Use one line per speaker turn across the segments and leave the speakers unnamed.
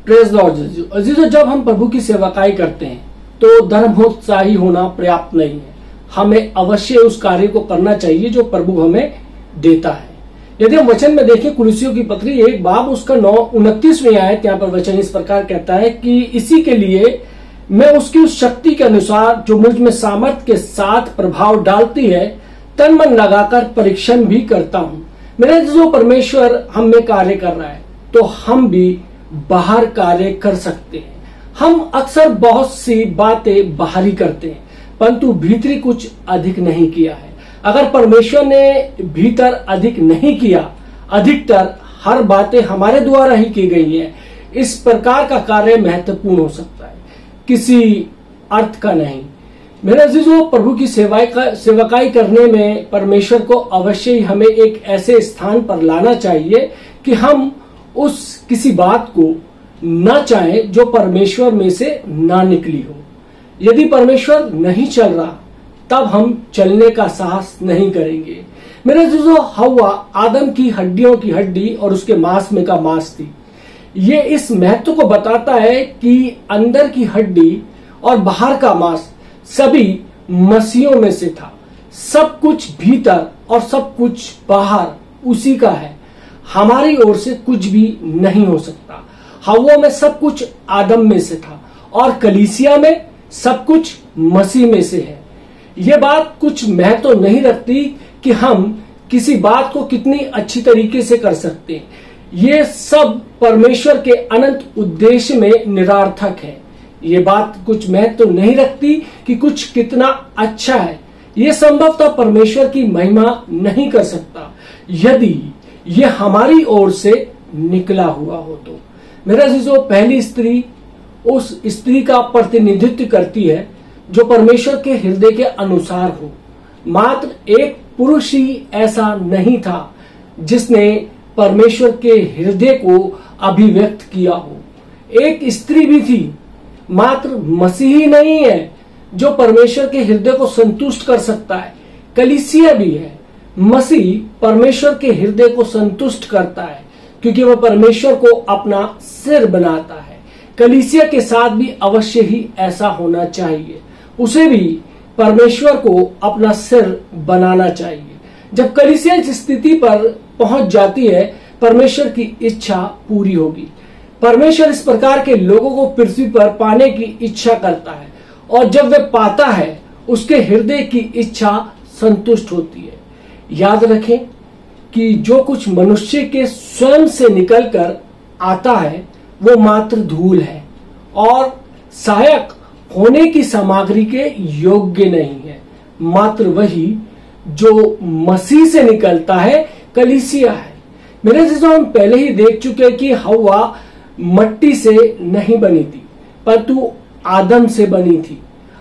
Praise Lord अजीजों, जब हम प्रभु की सेवकाई करते हैं तो धर्मोत्साही होना पर्याप्त नहीं है। हमें अवश्य उस कार्य को करना चाहिए जो प्रभु हमें देता है। यदि हम वचन में देखें कुलुस्सियों की पत्री 1 बाब उसका 29वीं आयत, यहाँ पर वचन इस प्रकार कहता है कि इसी के लिए मैं उसकी उस शक्ति के अनुसार जो मुझ में सामर्थ के साथ प्रभाव डालती है तन मन लगाकर परीक्षण भी करता हूँ। मेरे जो परमेश्वर हम में कार्य कर रहा है तो हम भी बाहर कार्य कर सकते हैं। हम अक्सर बहुत सी बातें बाहरी करते हैं परंतु भीतरी कुछ अधिक नहीं किया है। अगर परमेश्वर ने भीतर अधिक नहीं किया, अधिकतर हर बातें हमारे द्वारा ही की गई है, इस प्रकार का कार्य महत्वपूर्ण हो सकता है, किसी अर्थ का नहीं। मेरे अजीजों, प्रभु की सेवकाई करने में परमेश्वर को अवश्य ही हमें एक ऐसे स्थान पर लाना चाहिए कि हम उस किसी बात को न चाहें जो परमेश्वर में से ना निकली हो। यदि परमेश्वर नहीं चल रहा तब हम चलने का साहस नहीं करेंगे। मेरे अजीजों, हव्वा आदम की हड्डियों की हड्डी और उसके मांस में का मांस थी। ये इस महत्व को बताता है कि अंदर की हड्डी और बाहर का मांस सभी मसीहों में से था। सब कुछ भीतर और सब कुछ बाहर उसी का है। हमारी ओर से कुछ भी नहीं हो सकता। हव्वा में सब कुछ आदम में से था और कलीसिया में सब कुछ मसीह में से है। यह बात कुछ महत्व नहीं रखती कि हम किसी बात को कितनी अच्छी तरीके से कर सकते हैं। ये सब परमेश्वर के अनंत उद्देश्य में निरार्थक है। ये बात कुछ महत्व नहीं रखती कि कुछ कितना अच्छा है। ये संभवतः परमेश्वर की महिमा नहीं कर सकता यदि ये हमारी ओर से निकला हुआ हो तो। मेरा अजीजों, पहली स्त्री उस स्त्री का प्रतिनिधित्व करती है जो परमेश्वर के हृदय के अनुसार हो। मात्र एक पुरुष ही ऐसा नहीं था जिसने परमेश्वर के हृदय को अभिव्यक्त किया हो। एक स्त्री भी थी। मात्र मसीह ही नहीं है जो परमेश्वर के हृदय को संतुष्ट कर सकता है, कलीसिया भी है। मसीह परमेश्वर के हृदय को संतुष्ट करता है क्योंकि वह परमेश्वर को अपना सिर बनाता है। कलीसिया के साथ भी अवश्य ही ऐसा होना चाहिए। उसे भी परमेश्वर को अपना सिर बनाना चाहिए। जब कलीसिया इस स्थिति पर पहुंच जाती है, परमेश्वर की इच्छा पूरी होगी। परमेश्वर इस प्रकार के लोगों को पृथ्वी पर पाने की इच्छा करता है और जब वह पाता है उसके हृदय की इच्छा संतुष्ट होती है। याद रखें कि जो कुछ मनुष्य के स्वयं से निकलकर आता है वो मात्र धूल है और सहायक होने की सामग्री के योग्य नहीं है। मात्र वही जो मसीह से निकलता है कलीसिया है। मेरे अजीजों, हम पहले ही देख चुके हैं कि हव्वा मट्टी से नहीं बनी थी परंतु आदम से बनी थी।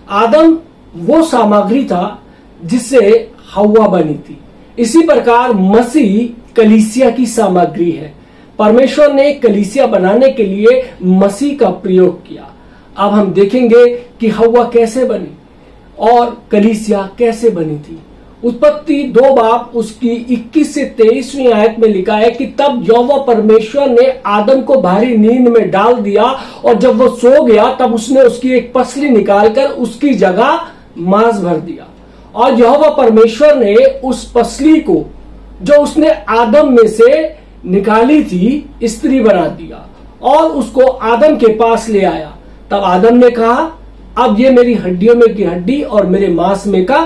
आदम वो सामग्री था जिससे हव्वा बनी थी। इसी प्रकार मसीह कलीसिया की सामग्री है। परमेश्वर ने कलीसिया बनाने के लिए मसीह का प्रयोग किया। अब हम देखेंगे कि हव्वा कैसे बनी और कलीसिया कैसे बनी थी। उत्पत्ति 2 बाब उसकी 21 से 23वीं आयत में लिखा है कि तब यहोवा परमेश्वर ने आदम को भारी नींद में डाल दिया और जब वो सो गया तब उसने उसकी एक पसली निकालकर उसकी जगह मांस भर दिया और यहोवा परमेश्वर ने उस पसली को जो उसने आदम में से निकाली थी स्त्री बना दिया और उसको आदम के पास ले आया। तब आदम ने कहा, अब ये मेरी हड्डियों में की हड्डी और मेरे मांस में का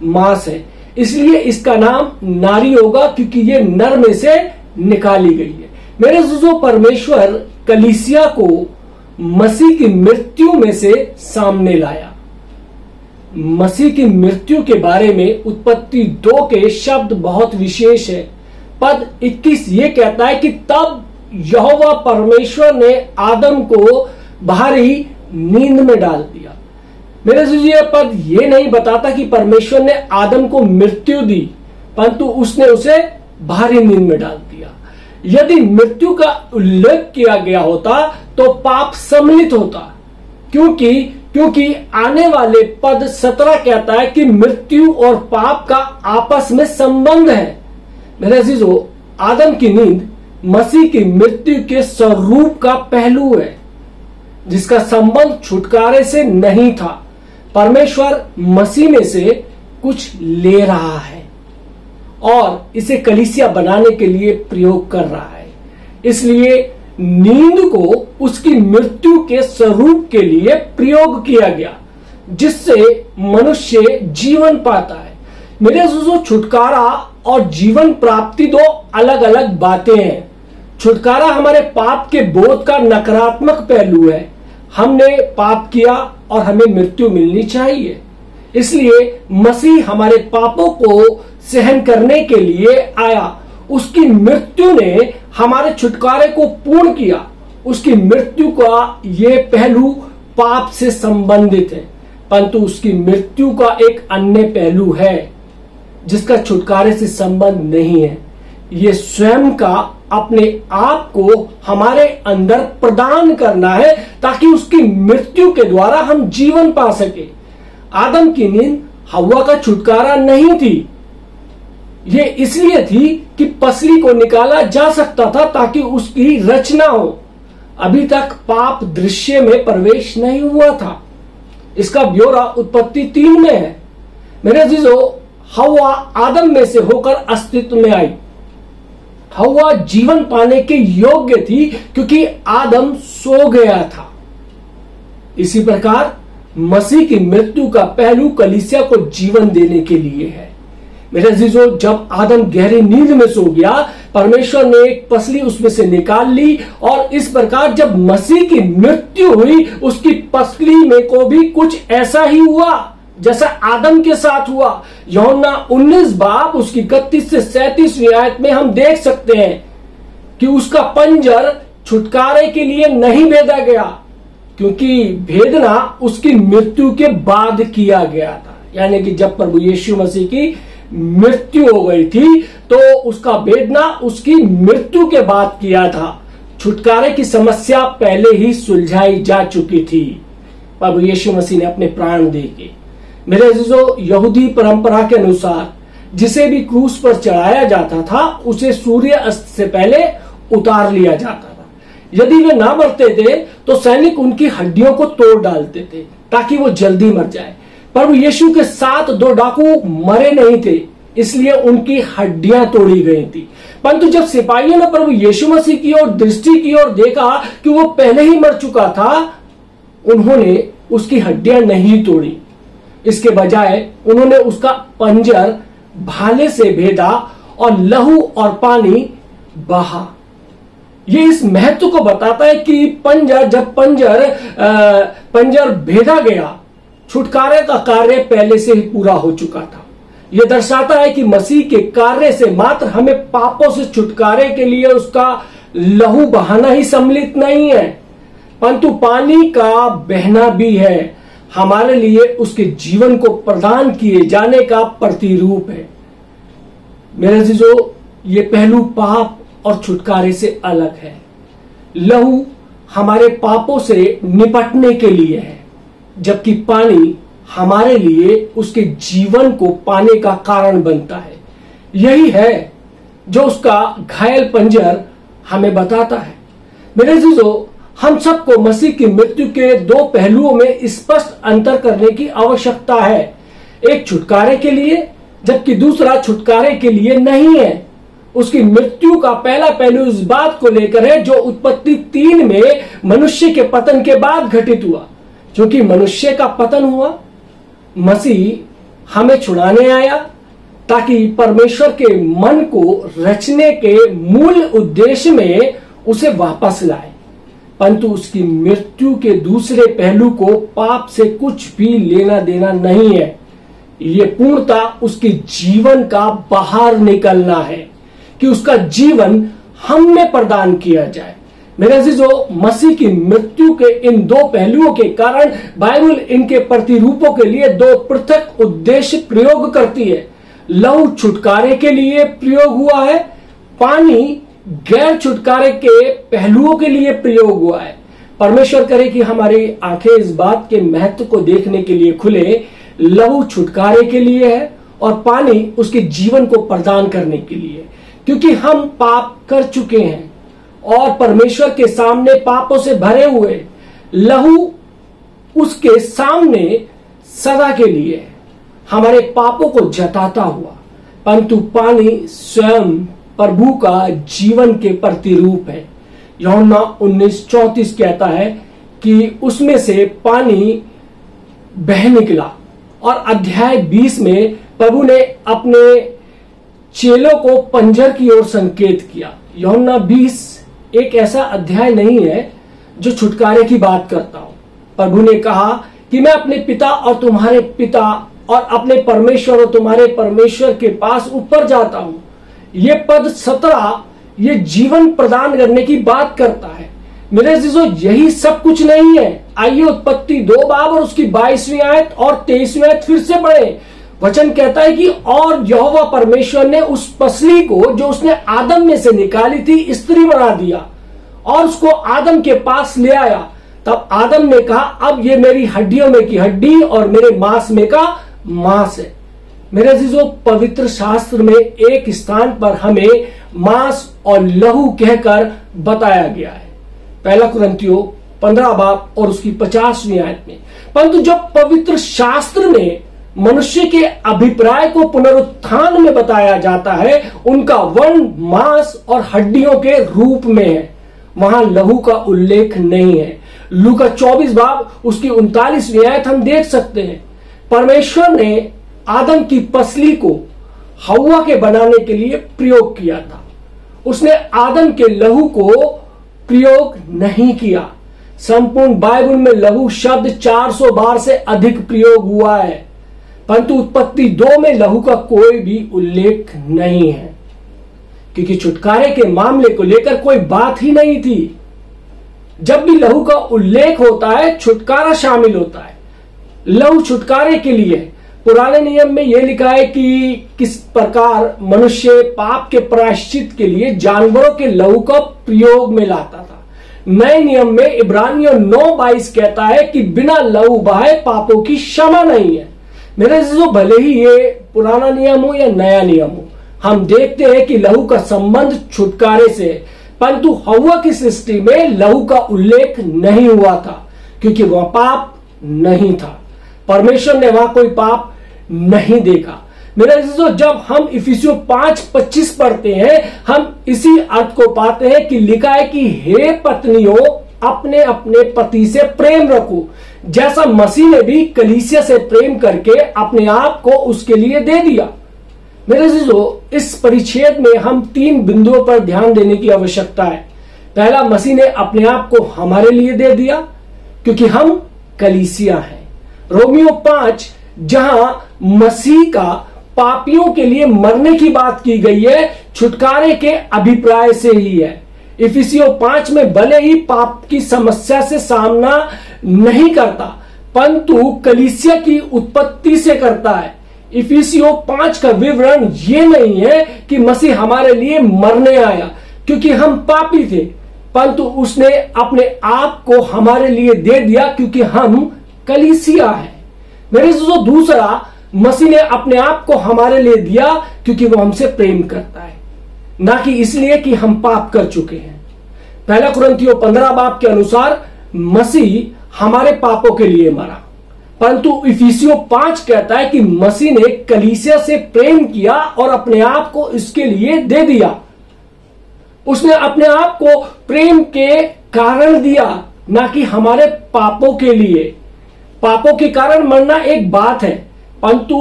मांस है, इसलिए इसका नाम नारी होगा क्योंकि ये नर में से निकाली गई है। मेरे अजीजों, परमेश्वर कलीसिया को मसीह की मृत्यु में से सामने लाया। मसीह की मृत्यु के बारे में उत्पत्ति 2 के शब्द बहुत विशेष है। पद 21 ये कहता है कि तब यहोवा परमेश्वर ने आदम को भारी नींद में डाल दिया। मेरे ये पद ये नहीं बताता कि परमेश्वर ने आदम को मृत्यु दी परंतु उसने उसे भारी नींद में डाल दिया। यदि मृत्यु का उल्लेख किया गया होता तो पाप सम्मिलित होता, क्योंकि आने वाले पद 17 कहता है कि मृत्यु और पाप का आपस में संबंध है। मेरे अजीजों, आदम की नींद मसीह की मृत्यु के स्वरूप का पहलू है। जिसका संबंध छुटकारे से नहीं था, परमेश्वर मसीह में से कुछ ले रहा है और इसे कलीसिया बनाने के लिए प्रयोग कर रहा है। इसलिए नींद को उसकी मृत्यु के स्वरूप के लिए प्रयोग किया गया, जिससे मनुष्य जीवन पाता है। मेरे दोस्तों, छुटकारा और जीवन प्राप्ति दो अलग अलग बातें हैं। छुटकारा हमारे पाप के बोध का नकारात्मक पहलू है। हमने पाप किया और हमें मृत्यु मिलनी चाहिए, इसलिए मसीह हमारे पापों को सहन करने के लिए आया। उसकी मृत्यु ने हमारे छुटकारे को पूर्ण किया। उसकी मृत्यु का ये पहलू पाप से संबंधित है, परंतु उसकी मृत्यु का एक अन्य पहलू है जिसका छुटकारे से संबंध नहीं है। ये स्वयं का अपने आप को हमारे अंदर प्रदान करना है ताकि उसकी मृत्यु के द्वारा हम जीवन पा सके। आदम की नींद हव्वा का छुटकारा नहीं थी। ये इसलिए थी कि पसली को निकाला जा सकता था ताकि उसकी रचना हो। अभी तक पाप दृश्य में प्रवेश नहीं हुआ था। इसका ब्यौरा उत्पत्ति 3 में है। मेरे अजीजों, हव्वा आदम में से होकर अस्तित्व में आई। हव्वा जीवन पाने के योग्य थी क्योंकि आदम सो गया था। इसी प्रकार मसीह की मृत्यु का पहलू कलीसिया को जीवन देने के लिए है। मेरे अजीजों, जब आदम गहरी नींद में सो गया, परमेश्वर ने एक पसली उसमें से निकाल ली और इस प्रकार जब मसीह की मृत्यु हुई, उसकी पसली में को भी कुछ ऐसा ही हुआ जैसा आदम के साथ हुआ। यूहन्ना 19 बाब उसकी 31 से 37वीं आयत में हम देख सकते हैं कि उसका पंजर छुटकारे के लिए नहीं भेदा गया, क्योंकि भेदना उसकी मृत्यु के बाद किया गया था। यानी कि जब प्रभु यीशु मसीह की मृत्यु हो गई थी तो उसका भेदना उसकी मृत्यु के बाद किया था। छुटकारे की समस्या पहले ही सुलझाई जा चुकी थी प्रभु यीशु मसीह ने अपने प्राण दे के। मेरे अजीजों, यहूदी परंपरा के अनुसार जिसे भी क्रूस पर चढ़ाया जाता था उसे सूर्य अस्त से पहले उतार लिया जाता था। यदि वे ना मरते थे तो सैनिक उनकी हड्डियों को तोड़ डालते थे ताकि वो जल्दी मर जाए। प्रभु यीशु के साथ 2 डाकू मरे नहीं थे, इसलिए उनकी हड्डियां तोड़ी गई थी। परंतु जब सिपाहियों ने प्रभु यीशु मसीह की ओर दृष्टि की और देखा कि वो पहले ही मर चुका था, उन्होंने उसकी हड्डियां नहीं तोड़ी। इसके बजाय उन्होंने उसका पंजर भाले से भेदा और लहू और पानी बहा। ये इस महत्व को बताता है कि जब पंजर भेदा गया, छुटकारे का कार्य पहले से ही पूरा हो चुका था। यह दर्शाता है कि मसीह के कार्य से मात्र हमें पापों से छुटकारे के लिए उसका लहू बहाना ही सम्मिलित नहीं है, परंतु पानी का बहना भी है हमारे लिए उसके जीवन को प्रदान किए जाने का प्रतिरूप है। मेरे अजीजों, ये पहलू पाप और छुटकारे से अलग है। लहू हमारे पापों से निपटने के लिए है, जबकि पानी हमारे लिए उसके जीवन को पाने का कारण बनता है। यही है जो उसका घायल पंजर हमें बताता है। मेरे अजीजों, हम सबको मसीह की मृत्यु के 2 पहलुओं में स्पष्ट अंतर करने की आवश्यकता है। एक छुटकारे के लिए, जबकि दूसरा छुटकारे के लिए नहीं है। उसकी मृत्यु का पहला पहलू इस बात को लेकर है जो उत्पत्ति 3 में मनुष्य के पतन के बाद घटित हुआ। क्योंकि मनुष्य का पतन हुआ, मसीह हमें छुड़ाने आया ताकि परमेश्वर के मन को रचने के मूल उद्देश्य में उसे वापस लाए। परंतु उसकी मृत्यु के दूसरे पहलू को पाप से कुछ भी लेना देना नहीं है। ये पूर्णतः उसके जीवन का बाहर निकलना है कि उसका जीवन हम में प्रदान किया जाए। मेरे अजीजों, मसीह की मृत्यु के इन 2 पहलुओं के कारण बाइबल इनके प्रतिरूपों के लिए 2 पृथक उद्देश्य प्रयोग करती है। लहू छुटकारे के लिए प्रयोग हुआ है, पानी गैर छुटकारे के पहलुओं के लिए प्रयोग हुआ है। परमेश्वर करे कि हमारी आंखें इस बात के महत्व को देखने के लिए खुले। लहू छुटकारे के लिए है और पानी उसके जीवन को प्रदान करने के लिए, क्योंकि हम पाप कर चुके हैं और परमेश्वर के सामने पापों से भरे हुए। लहू उसके सामने सदा के लिए है, हमारे पापों को जताता हुआ, परंतु पानी स्वयं प्रभु का जीवन के प्रतिरूप है। यूहन्ना 19:34 कहता है कि उसमें से पानी बह निकला। और अध्याय 20 में प्रभु ने अपने चेलों को पंजर की ओर संकेत किया। यूहन्ना 20 एक ऐसा अध्याय नहीं है जो छुटकारे की बात करता हो। प्रभु ने कहा कि मैं अपने पिता और तुम्हारे पिता और अपने परमेश्वर और तुम्हारे परमेश्वर के पास ऊपर जाता हूं। ये पद 17 ये जीवन प्रदान करने की बात करता है। मेरे अजीजों, यही सब कुछ नहीं है। आइए उत्पत्ति 2 बाब और उसकी 22वीं आयत और 23वीं आयत फिर से पढ़े। वचन कहता है कि और यहोवा परमेश्वर ने उस पसली को जो उसने आदम में से निकाली थी स्त्री बना दिया और उसको आदम के पास ले आया। तब आदम ने कहा, अब ये मेरी हड्डियों में की हड्डी और मेरे मांस में का मांस है। मेरे अजीजों, पवित्र शास्त्र में एक स्थान पर हमें मांस और लहू कहकर बताया गया है, पहला कुरिन्थियों 15 बाब और उसकी 50वीं आयत में। परंतु जब पवित्र शास्त्र में मनुष्य के अभिप्राय को पुनरुत्थान में बताया जाता है, उनका वर्ण मांस और हड्डियों के रूप में है, वहां लहू का उल्लेख नहीं है। लूका 24 बाब उसकी 39वीं आयत हम देख सकते हैं। परमेश्वर ने आदम की पसली को हव्वा के बनाने के लिए प्रयोग किया था। उसने आदम के लहू को प्रयोग नहीं किया। संपूर्ण बाइबल में लहू शब्द 400 बार से अधिक प्रयोग हुआ है, परंतु उत्पत्ति 2 में लहू का कोई भी उल्लेख नहीं है, क्योंकि छुटकारे के मामले को लेकर कोई बात ही नहीं थी। जब भी लहू का उल्लेख होता है, छुटकारा शामिल होता है। लहू छुटकारे के लिए पुराने नियम में यह लिखा है कि किस प्रकार मनुष्य पाप के प्रायश्चित के लिए जानवरों के लहू का प्रयोग में लाता था। नए नियम में इब्रानियों 9:22 कहता है कि बिना लहू बहाए पापों की क्षमा नहीं है। मेरे अजीजों, भले ही ये पुराना नियम हो या नया नियम हो, हम देखते हैं कि लहू का संबंध छुटकारे से है, परंतु हव्वा की सृष्टि में लहू का उल्लेख नहीं हुआ था, क्योंकि वह पाप नहीं था। परमेश्वर ने वहां कोई पाप नहीं देखा। मेरे अजीजों, जब हम इफिसियों 5:25 पढ़ते हैं, हम इसी अर्थ को पाते हैं कि लिखा है कि हे पत्नियों, अपने अपने पति से प्रेम रखो, जैसा मसीह ने भी कलीसिया से प्रेम करके अपने आप को उसके लिए दे दिया। मेरे अजीजों, इस परिच्छेद में हम 3 बिंदुओं पर ध्यान देने की आवश्यकता है। पहला, मसीह ने अपने आप को हमारे लिए दे दिया क्योंकि हम कलीसिया हैं। रोमियो 5 जहां मसीह का पापियों के लिए मरने की बात की गई है, छुटकारे के अभिप्राय से ही है। इफिसियों 5 में भले ही पाप की समस्या से सामना नहीं करता, परंतु कलीसिया की उत्पत्ति से करता है। इफिसियों 5 का विवरण ये नहीं है कि मसीह हमारे लिए मरने आया क्योंकि हम पापी थे, परंतु उसने अपने आप को हमारे लिए दे दिया क्योंकि हम कलीसिया है। मेरे जो दूसरा, मसीह ने अपने आप को हमारे लिए दिया क्योंकि वो हमसे प्रेम करता है, ना कि इसलिए कि हम पाप कर चुके हैं। पहला कुरिन्थियों 15 बाब के अनुसार मसीह हमारे पापों के लिए मरा, परंतु इफिसियों 5 कहता है कि मसीह ने कलीसिया से प्रेम किया और अपने आप को इसके लिए दे दिया। उसने अपने आप को प्रेम के कारण दिया, ना कि हमारे पापों के लिए। पापों के कारण मरना एक बात है, परंतु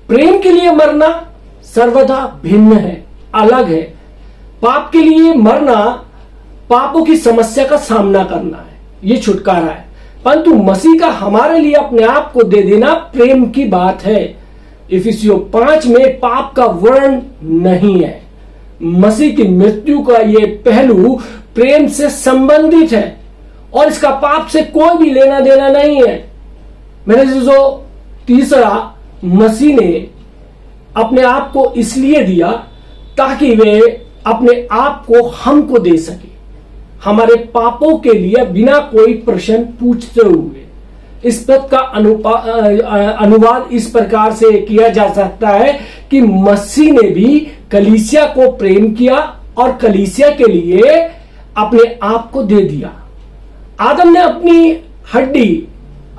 प्रेम के लिए मरना सर्वथा भिन्न है, अलग है। पाप के लिए मरना पापों की समस्या का सामना करना है, ये छुटकारा है, परंतु मसीह का हमारे लिए अपने आप को दे देना प्रेम की बात है। इफिसियों 5 में पाप का वर्ण नहीं है। मसीह की मृत्यु का ये पहलू प्रेम से संबंधित है और इसका पाप से कोई भी लेना देना नहीं है। मेरे जो तीसरा, मसीह ने अपने आप को इसलिए दिया ताकि वे अपने आप को हमको दे सके, हमारे पापों के लिए बिना कोई प्रश्न पूछते हुए। इस पद का अनुवाद इस प्रकार से किया जा सकता है कि मसीह ने भी कलीसिया को प्रेम किया और कलीसिया के लिए अपने आप को दे दिया। आदम ने अपनी हड्डी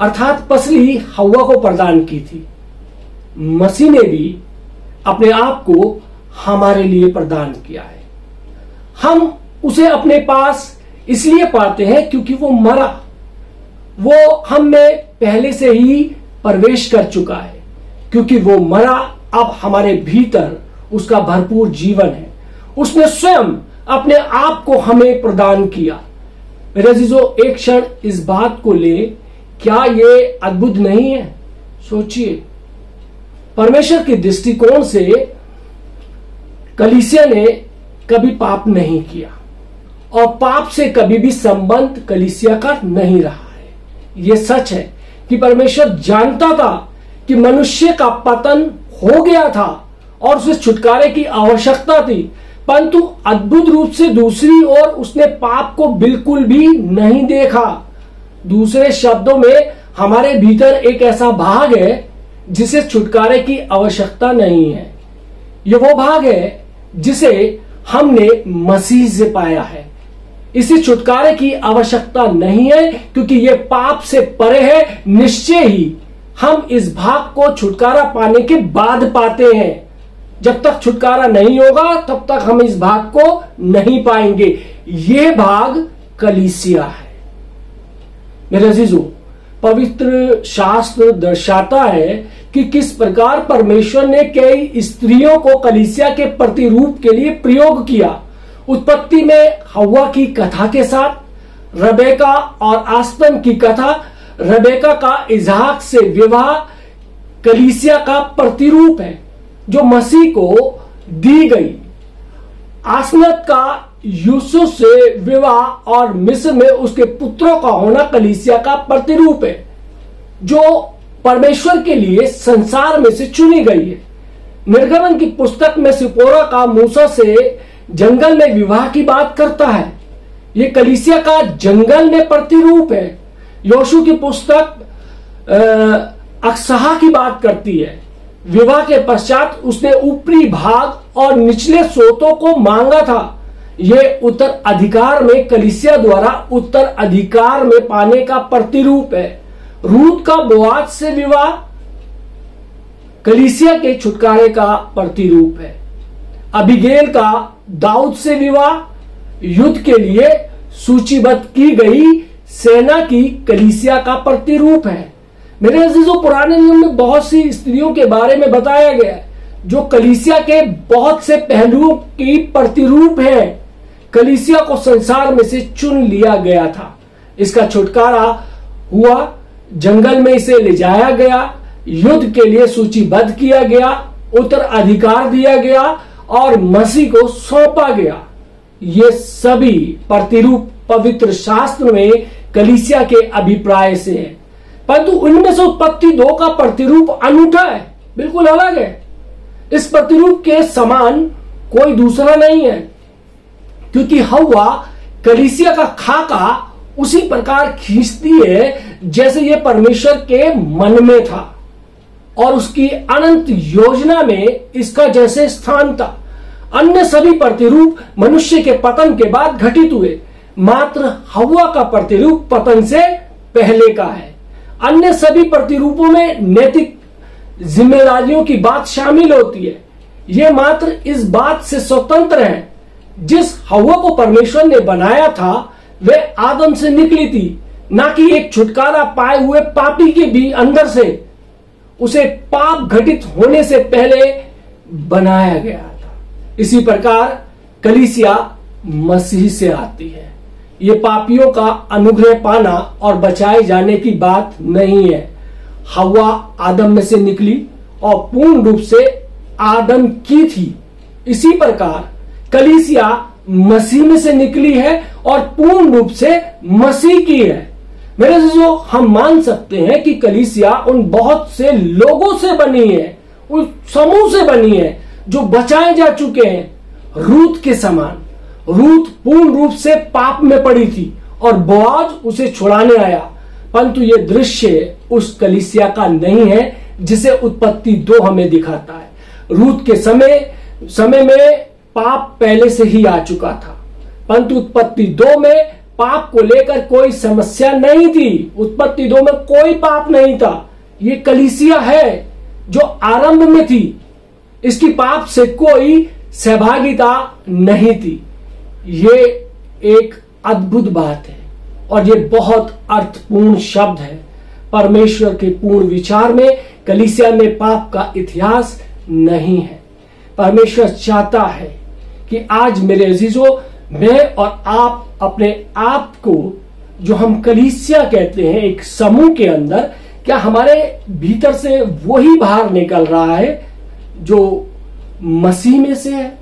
अर्थात पसली हव्वा को प्रदान की थी। मसीह ने भी अपने आप को हमारे लिए प्रदान किया है। हम उसे अपने पास इसलिए पाते हैं क्योंकि वो मरा, वो हम में पहले से ही प्रवेश कर चुका है। क्योंकि वो मरा, अब हमारे भीतर उसका भरपूर जीवन है। उसने स्वयं अपने आप को हमें प्रदान किया। मेरे अजीजों, एक क्षण इस बात को ले, क्या ये अद्भुत नहीं है? सोचिए, परमेश्वर के दृष्टिकोण से कलीसिया ने कभी पाप नहीं किया और पाप से कभी भी संबंध कलीसिया का नहीं रहा है। यह सच है कि परमेश्वर जानता था कि मनुष्य का पतन हो गया था और उसे छुटकारे की आवश्यकता थी, परंतु अद्भुत रूप से दूसरी ओर उसने पाप को बिल्कुल भी नहीं देखा। दूसरे शब्दों में, हमारे भीतर एक ऐसा भाग है जिसे छुटकारे की आवश्यकता नहीं है। यह वो भाग है जिसे हमने मसीह से पाया है। इसे छुटकारे की आवश्यकता नहीं है क्योंकि यह पाप से परे है। निश्चय ही हम इस भाग को छुटकारा पाने के बाद पाते हैं। जब तक छुटकारा नहीं होगा तब तक हम इस भाग को नहीं पाएंगे। यह भाग कलीसिया है। मेरे अजीजों, पवित्र शास्त्र दर्शाता है कि किस प्रकार परमेश्वर ने कई स्त्रियों को कलीसिया के प्रतिरूप के लिए प्रयोग किया। उत्पत्ति में हव्वा की कथा के साथ, रबेका और आस्तन की कथा, रबेका का इसहाक से विवाह कलीसिया का प्रतिरूप है जो मसीह को दी गई। आसनत का यूसुफ से विवाह और मिस्र में उसके पुत्रों का होना कलीसिया का प्रतिरूप है जो परमेश्वर के लिए संसार में से चुनी गई है। निर्गमन की पुस्तक में सिपोरा का मूसा से जंगल में विवाह की बात करता है। यह कलीसिया का जंगल में प्रतिरूप है। योशू की पुस्तक अक्सहा की बात करती है। विवाह के पश्चात उसने ऊपरी भाग और निचले सोतों को मांगा था। यह उत्तर अधिकार में कलीसिया द्वारा उत्तर अधिकार में पाने का प्रतिरूप है। रूत का बोआज से विवाह कलीसिया के छुटकारे का प्रतिरूप है। अबीगेल का दाऊद से विवाह युद्ध के लिए सूचीबद्ध की गई सेना की कलीसिया का प्रतिरूप है। मेरे अजीजों, पुराने नियम में बहुत सी स्त्रियों के बारे में बताया गया है जो कलीसिया के बहुत से पहलुओं की प्रतिरूप है। कलीसिया को संसार में से चुन लिया गया था। इसका छुटकारा हुआ, जंगल में इसे ले जाया गया, युद्ध के लिए सूचीबद्ध किया गया, उत्तराधिकार दिया गया और मसीह को सौंपा गया। ये सभी प्रतिरूप पवित्र शास्त्र में कलीसिया के अभिप्राय से है, परंतु उनमें से उत्पत्ति 2 का प्रतिरूप अनूठा है, बिल्कुल अलग है। इस प्रतिरूप के समान कोई दूसरा नहीं है क्योंकि हव्वा कलीसिया का खाका उसी प्रकार खींचती है जैसे यह परमेश्वर के मन में था और उसकी अनंत योजना में इसका जैसे स्थान था। अन्य सभी प्रतिरूप मनुष्य के पतन के बाद घटित हुए, मात्र हव्वा का प्रतिरूप पतन से पहले का है। अन्य सभी प्रतिरूपों में नैतिक जिम्मेदारियों की बात शामिल होती है। यह मात्र इस बात से स्वतंत्र है, जिस हव्वा को परमेश्वर ने बनाया था वह आदम से निकली थी, ना कि एक छुटकारा पाए हुए पापी के भी अंदर से। उसे पाप घटित होने से पहले बनाया गया था। इसी प्रकार कलीसिया मसीह से आती है। ये पापियों का अनुग्रह पाना और बचाए जाने की बात नहीं है। हव्वा आदम में से निकली और पूर्ण रूप से आदम की थी। इसी प्रकार कलीसिया मसीह में से निकली है और पूर्ण रूप से मसीह की है। मेरे दोस्तों, हम मान सकते हैं कि कलीसिया उन बहुत से लोगों से बनी है, उस समूह से बनी है जो बचाए जा चुके हैं। रूत के समान। रूत पूर्ण रूप से पाप में पड़ी थी और बोआज उसे छुड़ाने आया, परंतु यह दृश्य उस कलीसिया का नहीं है जिसे उत्पत्ति 2 हमें दिखाता है। रूत के समय में पाप पहले से ही आ चुका था, परंतु उत्पत्ति 2 में पाप को लेकर कोई समस्या नहीं थी। उत्पत्ति 2 में कोई पाप नहीं था। ये कलीसिया है जो आरंभ में थी, इसकी पाप से कोई सहभागिता नहीं थी। ये एक अद्भुत बात है और ये बहुत अर्थपूर्ण शब्द है। परमेश्वर के पूर्ण विचार में कलीसिया में पाप का इतिहास नहीं है। परमेश्वर चाहता है कि आज मेरे अजीजों, मैं और आप अपने आप को, जो हम कलीसिया कहते हैं, एक समूह के अंदर, क्या हमारे भीतर से वही बाहर निकल रहा है जो मसीह में से है?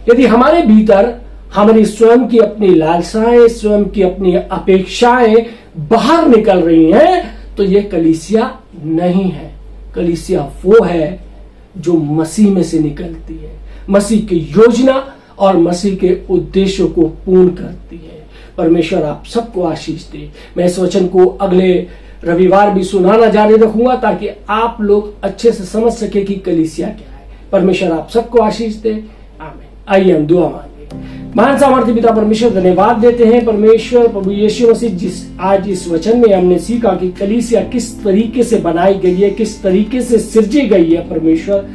यदि हमारे भीतर हमारी स्वयं की अपनी लालसाएं, स्वयं की अपनी अपेक्षाएं बाहर निकल रही हैं, तो यह कलीसिया नहीं है। कलीसिया वो है जो मसीह में से निकलती है, मसीह की योजना और मसीह के उद्देश्यों को पूर्ण करती है। परमेश्वर आप सबको आशीष दे। मैं इस वचन को अगले रविवार भी सुनाना जारी रखूंगा ताकि आप लोग अच्छे से समझ सके कि कलीसिया क्या है। परमेश्वर आप सबको आशीष दे। आमीन। आइए हम दुआ मांगे। महान सामर्थ्य पिता परमेश्वर, धन्यवाद देते हैं परमेश्वर प्रभु यीशु मसीह, जिस आज इस वचन में हमने सीखा कि कलीसिया किस तरीके से बनाई गई है, किस तरीके से सृजी गई है। परमेश्वर,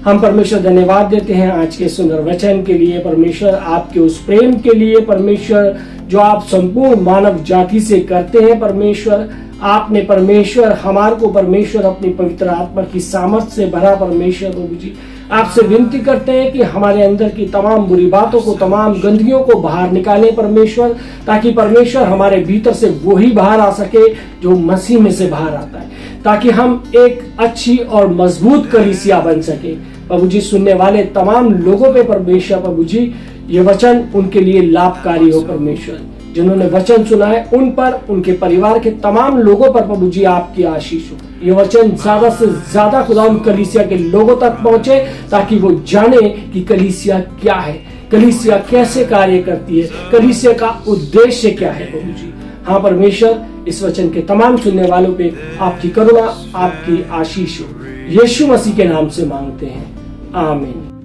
हम परमेश्वर धन्यवाद देते हैं आज के सुंदर वचन के लिए। परमेश्वर, आपके उस प्रेम के लिए परमेश्वर जो आप संपूर्ण मानव जाति से करते हैं। परमेश्वर, आपने परमेश्वर हमारे को परमेश्वर अपनी पवित्र आत्मा की सामर्थ से भरा। परमेश्वर प्रभु जी, आपसे विनती करते हैं कि हमारे अंदर की तमाम बुरी बातों को, तमाम गंदगियों को बाहर निकालें परमेश्वर, ताकि परमेश्वर हमारे भीतर से वही बाहर आ सके जो मसीह में से बाहर आता है, ताकि हम एक अच्छी और मजबूत कलीसिया बन सके। प्रभु जी, सुनने वाले तमाम लोगों पे परमेश्वर प्रभु जी, ये वचन उनके लिए लाभकारी हो। परमेश्वर, जिन्होंने वचन सुना है उन पर, उनके परिवार के तमाम लोगों पर प्रभु जी आपकी आशीष हो। ये वचन ज्यादा से ज्यादा खुदा कलीसिया के लोगों तक पहुंचे, ताकि वो जाने कि कलीसिया क्या है, कलीसिया कैसे कार्य करती है, कलीसिया का उद्देश्य क्या है। प्रभु जी, हाँ परमेश्वर, इस वचन के तमाम सुनने वालों पे आपकी करुणा, आपकी आशीष हो। यीशु मसीह के नाम से मांगते हैं, आमीन।